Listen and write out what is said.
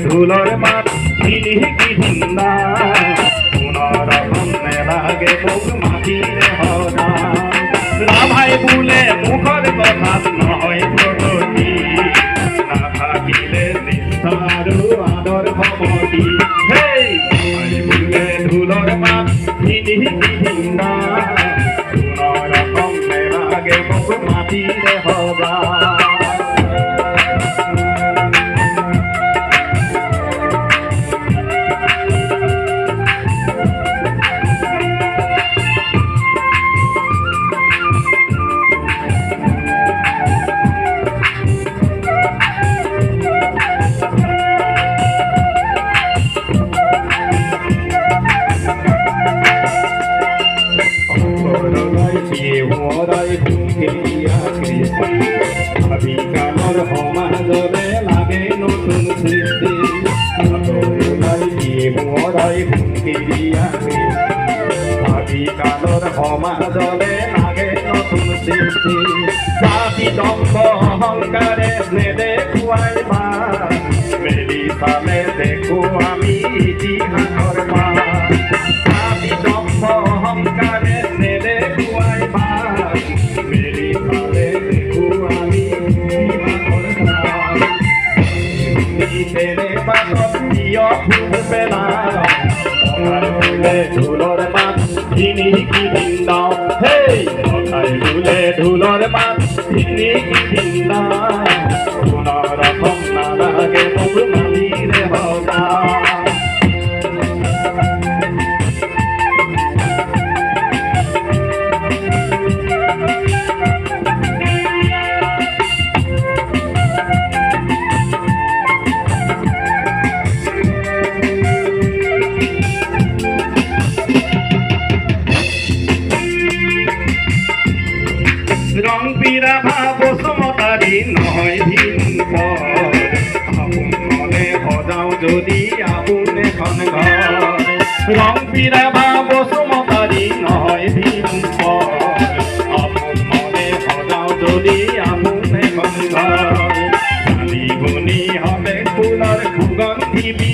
ধুলোর মাঠ ঝিলি কি ঝিন্দা পুনরকম লাগে মুখ মাটিরে হরা ভাই বলে মুখর কথা নয় প্রগতি না থাকিলে নিষ্ঠার আদর ভবতি ভাই বলে ধুলোর মাঠ ঝিলি কি ঝিন্দা পুনরকম লাগে মুখ মাটিরে হরা ভাবিকালৰ সমাজলে লাগে নতুন সৃষ্টি ভাবিকালৰ সমাজলে লাগে নতুন সৃষ্টি জাতি দম্ভ অহংকাৰে নেদেখুৱাই বা মেলি চালে দেখো আমি ইতিহাসৰ পাৰ জাতি দম্ভ অহংকাৰে নেদেখুৱাই বা মেলি চালে দেখো আমি ইতিহাসৰ পাৰ তেনে পাছত প্ৰিয় ফুল পেলাও ঢোলৰ মাত ঝিনি কি বিন্দাও হেই কথাই বোলে ঢোলৰ মাত ঝিনি কি বিন্দাও কোনরকম নালাগে মুখ মাটিরে হওয়া রং পিরা ভাব সমতারি নহয় ভিন আপন মনে সজাও যদি আপন এখন ঘর রং পিরা ভাব সমতারি নহয় ভিন আপন মনে সজাও যদি আপন এখন ঘর শালি গুণী হবে ফুলৰ সুগন্ধি